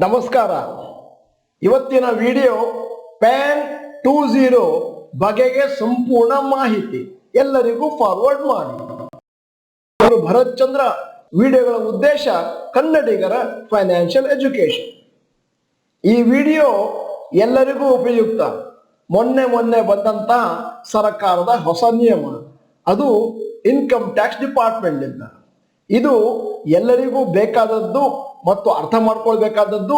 ನಮಸ್ಕಾರ. ಇವತ್ತಿನ video PAN 20 ಬಗೆಗೆ ಸಂಪೂರ್ಣ ಮಾಹಿತಿ ಎಲ್ಲರಿಗೂ ಫಾರ್ವರ್ಡ್ ಮಾಡಿ. ಭರತ್ ಚಂದ್ರ. ವಿಡಿಯೋಗಳ ಉದ್ದೇಶ ಕನ್ನಡಿಗರ ಫೈನಾನ್ಷಿಯಲ್ ಎಜುಕೇಶನ್. ಈ ವಿಡಿಯೋ ಎಲ್ಲರಿಗೂ ಉಪಯುಕ್ತ. ಮೊನ್ನೆ ಬಂದಂತಹ ಸರ್ಕಾರದ ಹೊಸ ನಿಯಮ, ಅದು ಇನ್ಕಮ್ ಟ್ಯಾಕ್ಸ್ ಡಿಪಾರ್ಟ್ಮೆಂಟ್ ಇಂದ. ಇದು ಎಲ್ಲರಿಗೂ ಬೇಕಾದದ್ದು ಮತ್ತು ಅರ್ಥ ಮಾಡ್ಕೊಳ್ಬೇಕಾದದ್ದು.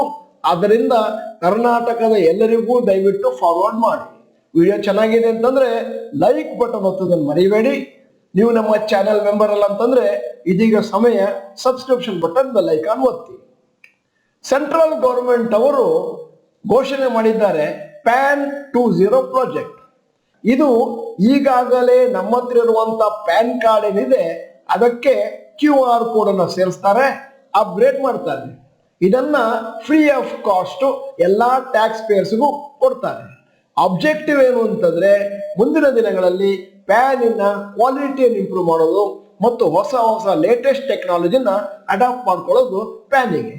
ಆದ್ದರಿಂದ ಕರ್ನಾಟಕದ ಎಲ್ಲರಿಗೂ ದಯವಿಟ್ಟು ಫಾರ್ವರ್ಡ್ ಮಾಡಿ. ವಿಡಿಯೋ ಚೆನ್ನಾಗಿದೆ ಅಂತಂದ್ರೆ ಲೈಕ್ ಬಟನ್ ಒತ್ತೋದನ್ನು ಮರಿಬೇಡಿ. ನೀವು ನಮ್ಮ ಚಾನೆಲ್ ಮೆಂಬರ್ ಅಲ್ಲ ಅಂತಂದ್ರೆ ಇದೀಗ ಸಮಯ ಸಬ್ಸ್ಕ್ರಿಪ್ಷನ್ ಬಟನ್ ಬೆಲ್ ಐಕಾನ್ ಒತ್ತಿ. ಸೆಂಟ್ರಲ್ ಗೌರ್ಮೆಂಟ್ ಅವರು ಘೋಷಣೆ ಮಾಡಿದ್ದಾರೆ ಪ್ಯಾನ್ 20 ಪ್ರಾಜೆಕ್ಟ್. ಇದು ಈಗಾಗಲೇ ನಮ್ಮ ಹತ್ರ ಇರುವಂತ ಪ್ಯಾನ್ ಕಾರ್ಡ್ ಏನಿದೆ ಅದಕ್ಕೆ QR ಕೋಡ್ ಅನ್ನು ಸೇರಿಸ್ತಾರೆ, ಅಪ್ಗ್ರೇಡ್ ಮಾಡ್ತಾರೆ. ಇದನ್ನ ಫ್ರೀ ಆಫ್ ಕಾಸ್ಟ್ ಎಲ್ಲಾ ಟ್ಯಾಕ್ಸ್ ಪೇಯರ್ಸ್ಗೂ ಕೊಡ್ತಾರೆ. ಆಬ್ಜೆಕ್ಟಿವ್ ಏನು ಅಂತಂದ್ರೆ ಮುಂದಿನ ದಿನಗಳಲ್ಲಿ ಪ್ಯಾನಿನ ಕ್ವಾಲಿಟಿಯನ್ನು ಇಂಪ್ರೂವ್ ಮಾಡೋದು ಮತ್ತು ಹೊಸ ಲೇಟೆಸ್ಟ್ ಟೆಕ್ನಾಲಜಿನ ಅಡಾಪ್ಟ್ ಮಾಡ್ಕೊಳ್ಳೋದು ಪ್ಯಾನಿಗೆ.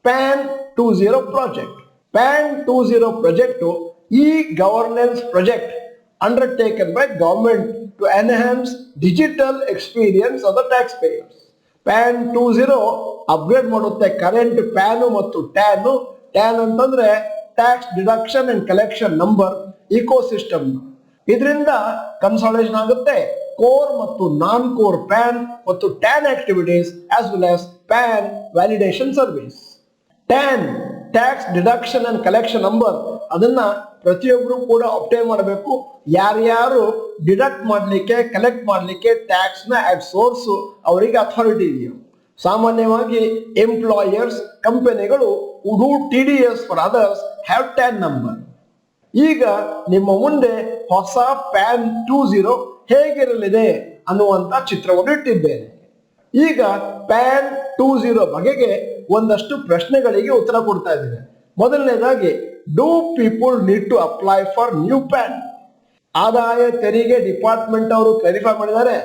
PAN 20 project. PAN 20 project e governance project undertaken by government to enhance digital experience of the tax payers. PAN 20 upgrade ಮಾಡುತ್ತೆ ಕರೆಂಟ್ ಪ್ಯಾನ್ ಮತ್ತು ಟ್ಯಾನ್ ಅಂತಂದ್ರೆ tax deduction and collection number ecosystem. ಇದರಿಂದ consolidation ಆಗುತ್ತೆ core ಮತ್ತು non core PAN ಮತ್ತು TAN activities as well as PAN validation service. TAN tax deduction and collection number, ಅದನ್ನ ಪ್ರತಿಯೊಬ್ಬರು ಕೂಡ ಅಪ್ಟೈನ್ ಮಾಡಬೇಕು. ಯಾರ್ಯಾರು ಡಿಡಕ್ಟ್ ಮಾಡ್ಲಿಕ್ಕೆ ಕಲೆಕ್ಟ್ ಮಾಡ್ಲಿಕ್ಕೆ ಟ್ಯಾಕ್ಸ್ ನ ಅಟ್ ಸೋರ್ಸ್ ಅವರಿಗೆ ಅಥಾರಿಟಿ ಇದೆಯೋ. ಸಾಮಾನ್ಯವಾಗಿ ಎಂಪ್ಲಾಯರ್ಸ್ ಕಂಪನಿಗಳು do TDS for others have tan number. ಈಗ ನಿಮ್ಮ ಮುಂದೆ ಹೊಸ ಪ್ಯಾನ್ 20 ಹೇಗಿರಲಿದೆ ಅನ್ನುವಂತ ಚಿತ್ರವನ್ನು ಇಟ್ಟಿದ್ದೇನೆ. ಈಗ ಪ್ಯಾನ್ 20 ಬಗೆಗೆ ಒಂದಷ್ಟು ಪ್ರಶ್ನೆಗಳಿಗೆ ಉತ್ತರ ಕೊಡ್ತಾ ಇದ್ದೇನೆ. ಮೊದಲನೇದಾಗಿ, do people need to apply for new PAN? ಆದಾಯ ತೆರಿಗೆ ಡಿಪಾರ್ಟ್ಮೆಂಟ್ ಅವರು ಕ್ಲಾರಿಫೈ ಮಾಡಿದ್ದಾರೆ.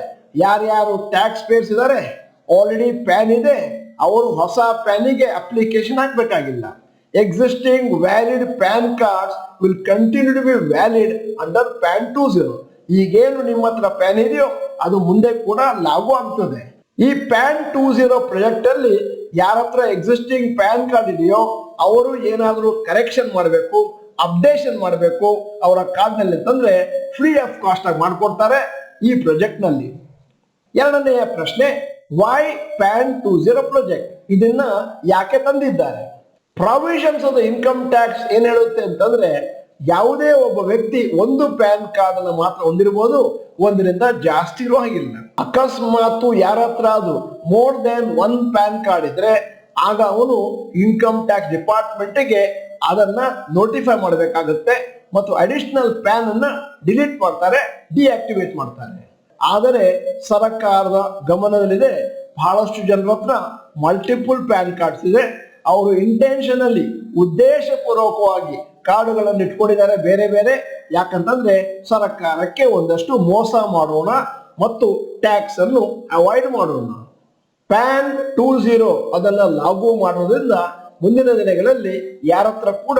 ಯಾರ್ಯಾರು ಟ್ಯಾಕ್ಸ್ ಪೇಯರ್ಸ್ ಇದ್ದಾರೆ, ಆಲ್ರೆಡಿ ಪ್ಯಾನ್ ಇದೆ, ಅವರು ಹೊಸ ಪ್ಯಾನಿಗೆ ಅಪ್ಲಿಕೇಶನ್ ಹಾಕಬೇಕಾಗಿಲ್ಲ. Existing valid PAN cards will continue to be valid under PAN 20. ಈಗೇನು ನಿಮ್ಮ ಹತ್ರ ಪ್ಯಾನ್ ಇದೆಯೋ ಅದು ಮುಂದೆ ಕೂಡ ಲಾಗು ಆಗ್ತದೆ. ಈ ಪ್ಯಾನ್ 20 ಪ್ರಾಜೆಕ್ಟ್ ಅಲ್ಲಿ ಯಾರ ಹತ್ರ ಎಕ್ಸಿಸ್ಟಿಂಗ್ ಪ್ಯಾನ್ ಕಾರ್ಡ್ ಇದೆಯೋ ಅವರು ಏನಾದರೂ ಕರೆಕ್ಷನ್ ಮಾಡಬೇಕು, ಅಪ್ಡೇಷನ್ ಮಾಡಬೇಕು ಅವರ ಕಾರ್ಡ್ ನಲ್ಲಿ ಅಂತಂದ್ರೆ ಫ್ರೀ ಆಫ್ ಕಾಸ್ಟ್ ಆಗಿ ಮಾಡ್ಕೊಡ್ತಾರೆ ಈ ಪ್ರಾಜೆಕ್ಟ್ ನಲ್ಲಿ. ಎರಡನೆಯ ಪ್ರಶ್ನೆ, ವೈ ಪ್ಯಾನ್ 20 ಪ್ರಾಜೆಕ್ಟ್? ಇದನ್ನ ಯಾಕೆ ತಂದಿದ್ದಾರೆ? Provisions of the income tax ಏನ್ ಹೇಳುತ್ತೆ ಅಂತಂದ್ರೆ, ಯಾವುದೇ ಒಬ್ಬ ವ್ಯಕ್ತಿ ಒಂದು ಪ್ಯಾನ್ ಕಾರ್ಡ್ ಅನ್ನು ಮಾತ್ರ ಹೊಂದಿರಬಹುದು, ಒಂದರಿಂದ ಜಾಸ್ತಿ ಇರೋ ಹಾಗಿಲ್ಲ. ಅಕಸ್ಮಾತ್ ಯಾರ ಹತ್ರ ಅದು ಮೋರ್ ದೆನ್ 1 ಪ್ಯಾನ್ ಕಾರ್ಡ್ ಇದ್ರೆ ಆಗ ಅವನು ಇನ್ಕಮ್ ಟ್ಯಾಕ್ಸ್ ಡಿಪಾರ್ಟ್ಮೆಂಟ್ಗೆ ಅದನ್ನ ನೋಟಿಫೈ ಮಾಡಬೇಕಾಗುತ್ತೆ ಮತ್ತು ಅಡಿಷನಲ್ ಪ್ಯಾನ್ ಅನ್ನ ಡಿಲೀಟ್ ಮಾಡ್ತಾರೆ, ಡಿಆಕ್ಟಿವೇಟ್ ಮಾಡ್ತಾರೆ. ಆದರೆ ಸರ್ಕಾರದ ಗಮನದಲ್ಲಿದೆ, ಬಹಳಷ್ಟು ಜನರ ಹತ್ರ ಮಲ್ಟಿಪಲ್ ಪ್ಯಾನ್ ಕಾರ್ಡ್ಸ್ ಇದೆ. ಅವರು ಇಂಟೆನ್ಷನಲಿ ಉದ್ದೇಶಪೂರ್ವಕವಾಗಿ ಕಾರ್ಡುಗಳನ್ನು ಇಟ್ಕೊಂಡಿದ್ದಾರೆ ಬೇರೆ ಬೇರೆ. ಯಾಕಂತಂದ್ರೆ ಸರ್ಕಾರಕ್ಕೆ ಒಂದಷ್ಟು ಮೋಸ ಮಾಡೋಣ ಮತ್ತು ಟ್ಯಾಕ್ಸ್ ಅನ್ನು ಅವಾಯ್ಡ್ ಮಾಡೋಣ. ಪ್ಯಾನ್ 20 ಅದನ್ನ ಲಾಗು ಮಾಡೋದ್ರಿಂದ ಮುಂದಿನ ದಿನಗಳಲ್ಲಿ ಯಾರ ಹತ್ರ ಕೂಡ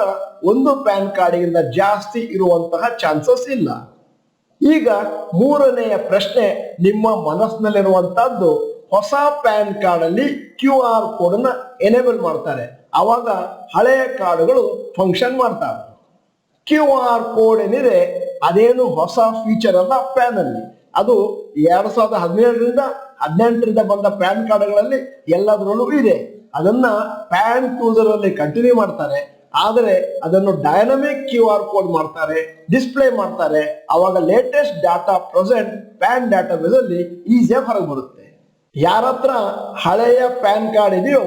ಒಂದು ಪ್ಯಾನ್ ಕಾರ್ಡ್ಗಿಂತ ಜಾಸ್ತಿ ಇರುವಂತಹ ಚಾನ್ಸಸ್ ಇಲ್ಲ. ಈಗ ಮೂರನೆಯ ಪ್ರಶ್ನೆ ನಿಮ್ಮ ಮನಸ್ಸಿನಲ್ಲಿರುವಂತಹದ್ದು, ಹೊಸ ಪ್ಯಾನ್ ಕಾರ್ಡ್ ಅಲ್ಲಿ QR ಕೋಡ್ ಅನ್ನ ಎನೇಬಲ್ ಮಾಡ್ತಾರೆ, ಅವಾಗ ಹಳೆಯ ಕಾರ್ಡ್ಗಳು ಫಂಕ್ಷನ್ ಮಾಡ್ತಾರೆ. QR ಕೋಡ್ ಏನಿದೆ ಅದೇನು ಹೊಸ ಫೀಚರ್ ಅಲ್ಲ ಪ್ಯಾನ್ ಅಲ್ಲಿ. ಅದು 2017ರಿಂದ 18ರಿಂದ ಬಂದ ಪ್ಯಾನ್ ಕಾರ್ಡ್ಗಳಲ್ಲಿ ಎಲ್ಲದರಲ್ಲೂ ಇದೆ. ಅದನ್ನ ಪ್ಯಾನ್ 20 ಕಂಟಿನ್ಯೂ ಮಾಡ್ತಾರೆ. ಆದರೆ ಅದನ್ನು ಡೈನಮಿಕ್ QR ಕೋಡ್ ಮಾಡ್ತಾರೆ, ಡಿಸ್ಪ್ಲೇ ಮಾಡ್ತಾರೆ. ಅವಾಗ latest data present PAN data base ಅಲ್ಲಿ ಈಸಿಯಾಗಿ ಹೊರಗೆ ಬರುತ್ತೆ. ಯಾರ ಹತ್ರ ಹಳೆಯ ಪ್ಯಾನ್ ಕಾರ್ಡ್ ಇದೆಯೋ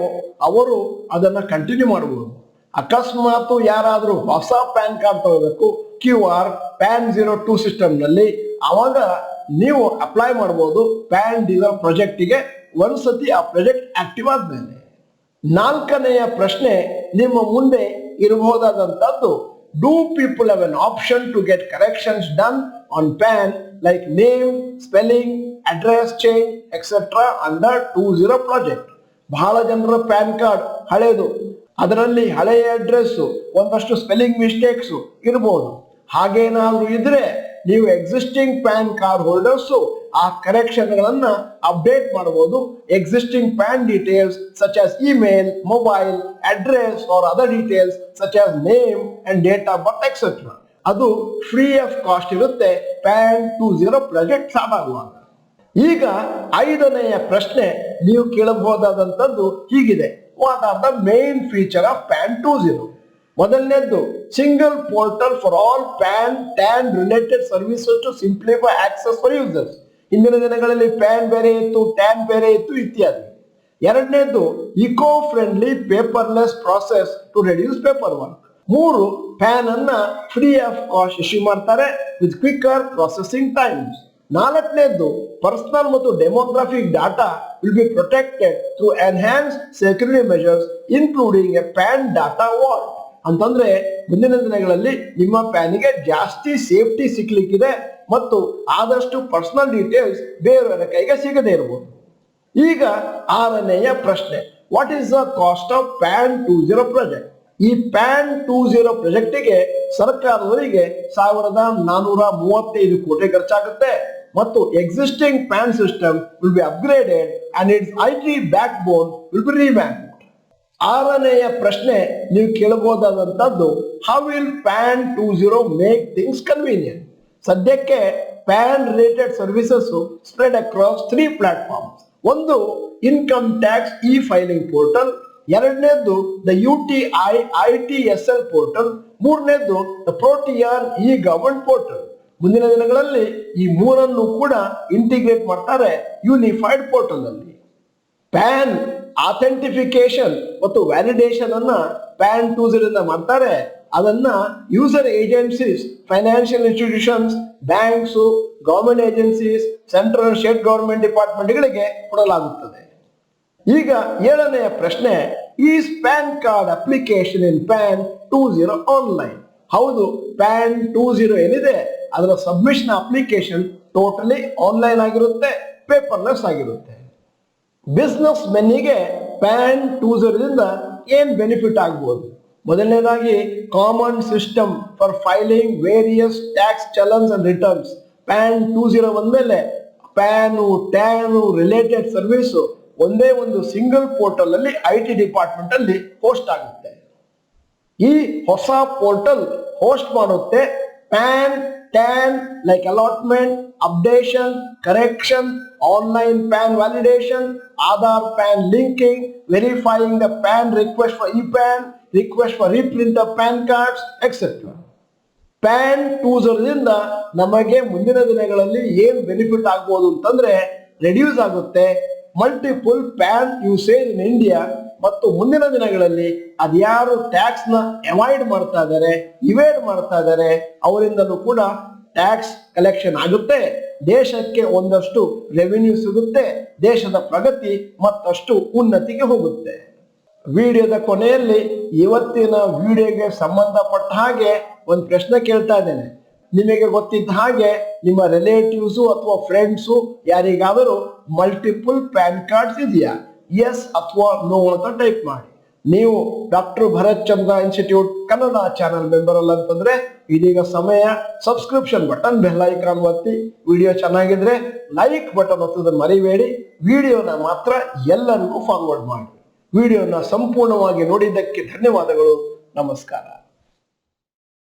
ಅವರು ಅದನ್ನ ಕಂಟಿನ್ಯೂ ಮಾಡಬಹುದು. ಅಕಸ್ಮಾತ್ ಯಾರಾದ್ರೂ ಹೊಸ ಪ್ಯಾನ್ ಕಾರ್ಡ್ ತಗೋಬೇಕು QR ಪ್ಯಾನ್ 02 ಸಿಸ್ಟಮ್ ನಲ್ಲಿ, ಅವಾಗ ನೀವು ಅಪ್ಲೈ ಮಾಡಬಹುದು ಪ್ಯಾನ್ 20 ಪ್ರಾಜೆಕ್ಟಿಗೆ ಒಂದ್ಸತಿ ಆ ಪ್ರಾಜೆಕ್ಟ್ ಆಕ್ಟಿವ್ ಆದ್ಮೇಲೆ. ನಾಲ್ಕನೆಯ ಪ್ರಶ್ನೆ ನಿಮ್ಮ ಮುಂದೆ ಇರಬಹುದಾದಂತದ್ದು, do people have an option to get corrections done on PAN like name, spelling, address change etcetera under 20 project? ಬಹಳ ಜನರ ಪ್ಯಾನ್ ಕಾರ್ಡ್ ಹಳೇದು, ಅದರಲ್ಲಿ ಹಳೆಯ ಅಡ್ರೆಸ್ ಒಂದಷ್ಟು ಸ್ಪೆಲ್ಲಿಂಗ್ ಮಿಸ್ಟೇಕ್ಸ್ ಇರಬಹುದು. ಹಾಗೇನಾದ್ರೂ ಇದ್ರೆ ನೀವು ಎಕ್ಸಿಸ್ಟಿಂಗ್ ಪ್ಯಾನ್ ಕಾರ್ಡ್ ಹೋಲ್ಡರ್ಸ್ ಆ ಕರೆಕ್ಷನ್ ಗಳನ್ನ ಅಪ್ಡೇಟ್ ಮಾಡಬಹುದು. Existing PAN details such as email, mobile, address or other details such as name and date of birth etcetera. ಅದು ಫ್ರೀ ಆಫ್ ಕಾಸ್ಟ್ ಇರುತ್ತೆ ಪ್ಯಾನ್ 20 ಪ್ರಾಜೆಕ್ಟ್ ಸ್ಟಾರ್ಟ್ ಆಗುವಾಗ. ಈಗ 5ನೆಯ ಪ್ರಶ್ನೆ ನೀವು ಕೇಳಬಹುದಾದಂತದ್ದು ಹೀಗಿದೆ: what are the main feature of PAN 20? ಮೊದಲನೇದ್ದು single portal for all PAN TAN related services to simplify access for users. ಇಂದಿನ ದಿನಗಳಲ್ಲಿ ಪ್ಯಾನ್ ಬೇರೆ ಇತ್ತು, ಟ್ಯಾನ್ ಬೇರೆ ಇತ್ತು ಇತ್ಯಾದಿ. ಎರಡನೇದು eco friendly paperless process to reduce paper work. 3, ಪ್ಯಾನ್ ಅನ್ನ ಫ್ರೀ ಆಫ್ ಕಾಸ್ಟ್ ಇಶ್ಯೂ ಮಾಡ್ತಾರೆ ವಿತ್ ಕ್ವಿಕರ್ ಪ್ರೊಸೆಸಿಂಗ್ ಟೈಮ್ಸ್. 4ನೇದು ಪರ್ಸನಲ್ ಮತ್ತು demographic data will be protected through enhance security measures including a PAN data vault. ಅಂತಂದ್ರೆ ಮುಂದಿನ ದಿನಗಳಲ್ಲಿ ನಿಮ್ಮ ಪ್ಯಾನಿಗೆ ಜಾಸ್ತಿ ಸೇಫ್ಟಿ ಸಿಗ್ಲಿಕ್ಕಿದೆ ಮತ್ತು ಆದಷ್ಟು ಪರ್ಸನಲ್ ಡೀಟೇಲ್ಸ್ ಬೇರೆಯವರ ಕೈಗೆ ಸಿಗದೇ ಇರಬಹುದು. ಈಗ 6ನೆಯ ಪ್ರಶ್ನೆ: what is the cost of PAN 20 project? ಈ ಪ್ಯಾನ್ 20 ಪ್ರಾಜೆಕ್ಟಿಗೆ ಸರ್ಕಾರದವರಿಗೆ 1435 ಕೋಟಿ ಖರ್ಚಾಗುತ್ತೆ ಮತ್ತು existing PAN system will be upgraded and its IT backbone will be revamped. 6ನೆಯ ಪ್ರಶ್ನೆ ನೀವು ಕೇಳಬಹುದಾದಂತದ್ದು: how will PAN 20 make things convenient? ಸದ್ಯಕ್ಕೆ PAN related services spread across 3 platforms. ಒಂದು income tax e filing portal, ಎರಡನೇದು the UTI ITSL portal, ಮೂರನೇದು the Protean e government portal. ಮುಂದಿನ ದಿನಗಳಲ್ಲಿ ಈ ಮೂರನ್ನು ಕೂಡ ಇಂಟಿಗ್ರೇಟ್ ಮಾಡ್ತಾರೆ ಯೂನಿಫೈಡ್ ಪೋರ್ಟಲ್ ಅಲ್ಲಿ. ಪ್ಯಾನ್ ಅಥೆಂಟಿಫಿಕೇಶನ್ ಮತ್ತು ವ್ಯಾಲಿಡೇಷನ್ ಅನ್ನ ಪ್ಯಾನ್ 20 ಮಾಡ್ತಾರೆ. ಅದನ್ನ user agencies, financial institutions, banks, government agencies, central state government ಡಿಪಾರ್ಟ್ಮೆಂಟ್ಗಳಿಗೆ ಕೊಡಲಾಗುತ್ತದೆ. ಈಗ 7ನೆಯ ಪ್ರಶ್ನೆ: is PAN card application in PAN 20 online? ಹೌದು, ಪ್ಯಾನ್ 20 ಏನಿದೆ ಅದರ ಸಬ್ಮಿಷನ್ ಅಪ್ಲಿಕೇಶನ್ ಟೋಟಲಿ ಆನ್ಲೈನ್ ಆಗಿರುತ್ತೆ, ಪೇಪರ್ಲೆಸ್ ಆಗಿರುತ್ತೆ. ಬಿಸ್ನೆಸ್ ಮೆನ್ನಿಗೆ ಪ್ಯಾನ್ 20 ಏನ್ ಬೆನಿಫಿಟ್ ಆಗ್ಬೋದು? ಮೊದಲನೇದಾಗಿ common system for filing various tax challans and returns. PAN 20 ಬಂದ್ಮೇಲೆ ಪ್ಯಾನು ಟ್ಯಾನು ರಿಲೇಟೆಡ್ ಸರ್ವಿಸ್ ಒಂದೇ ಒಂದು ಸಿಂಗಲ್ ಪೋರ್ಟಲ್ ಅಲ್ಲಿ IT ಡಿಪಾರ್ಟ್ಮೆಂಟ್ ಅಲ್ಲಿ ಹೋಸ್ಟ್ ಆಗುತ್ತೆ. ಈ ಹೊಸ ಪೋರ್ಟಲ್ ಹೋಸ್ಟ್ ಮಾಡುತ್ತೆ PAN tan like allotment, updation, correction, online PAN validation, Aadhaar PAN linking, verifying the PAN request for E-PAN, request for reprint of PAN cards etcetera. PAN 20 ನಮಗೆ ಮುಂದಿನ ದಿನಗಳಲ್ಲಿ ಏನ್ ಬೆನಿಫಿಟ್ ಆಗ್ಬೋದು ಅಂತಂದ್ರೆ ರೆಡ್ಯೂಸ್ ಆಗುತ್ತೆ multiple PAN usage in India. ಮತ್ತು ಮುಂದಿನ ದಿನಗಳಲ್ಲಿ ಅದ್ಯಾರು ಟ್ಯಾಕ್ಸ್ ನ ಅವಾಯ್ಡ್ ಮಾಡ್ತಾ ಇದ್ದಾರೆ, ಇವೇಡ್ ಮಾಡ್ತಾ ಇದ್ದಾರೆ, ಅವರಿಂದಲೂ ಕೂಡ ಟ್ಯಾಕ್ಸ್ ಕಲೆಕ್ಷನ್ ಆಗುತ್ತೆ, ದೇಶಕ್ಕೆ ಒಂದಷ್ಟು ರೆವಿನ್ಯೂ ಸಿಗುತ್ತೆ, ದೇಶದ ಪ್ರಗತಿ ಮತ್ತಷ್ಟು ಉನ್ನತಿಗೆ ಹೋಗುತ್ತೆ. ವಿಡಿಯೋದ ಕೊನೆಯಲ್ಲಿ ಇವತ್ತಿನ ವಿಡಿಯೋಗೆ ಸಂಬಂಧಪಟ್ಟ ಹಾಗೆ ಒಂದು ಪ್ರಶ್ನೆ ಕೇಳ್ತಾ ಇದ್ದೇನೆ. ನಿಮಗೆ ಗೊತ್ತಿದ್ದ ಹಾಗೆ ನಿಮ್ಮ ರಿಲೇಟಿವ್ಸು ಅಥವಾ ಫ್ರೆಂಡ್ಸು ಯಾರಿಗಾದರೂ ಮಲ್ಟಿಪಲ್ ಪ್ಯಾನ್ ಕಾರ್ಡ್ಸ್ ಇದೆಯಾ? ಎಸ್ ಅಥವಾ ನೋ ಅಂತ ಟೈಪ್ ಮಾಡಿ. ನೀವು ಡಾಕ್ಟರ್ ಭರತ್ ಚಂದ್ರ ಇನ್ಸ್ಟಿಟ್ಯೂಟ್ ಕನ್ನಡ ಚಾನೆಲ್ ಮೆಂಬರ್ ಅಲ್ಲ ಅಂತಂದ್ರೆ ಇದೀಗ ಸಮಯ ಸಬ್ಸ್ಕ್ರಿಪ್ಷನ್ ಬಟನ್, ಬೆಲ್ ಐಕಾನ್ ಒತ್ತಿ. ವಿಡಿಯೋ ಚೆನ್ನಾಗಿದ್ರೆ ಲೈಕ್ ಬಟನ್ ಒತ್ತೋದನ್ನ ಮರಿಬೇಡಿ. ವಿಡಿಯೋನ ಮಾತ್ರ ಎಲ್ಲರಿಗೂ ಫಾರ್ವರ್ಡ್ ಮಾಡಿ. ವಿಡಿಯೋನ ಸಂಪೂರ್ಣವಾಗಿ ನೋಡಿದ್ದಕ್ಕೆ ಧನ್ಯವಾದಗಳು. ನಮಸ್ಕಾರ.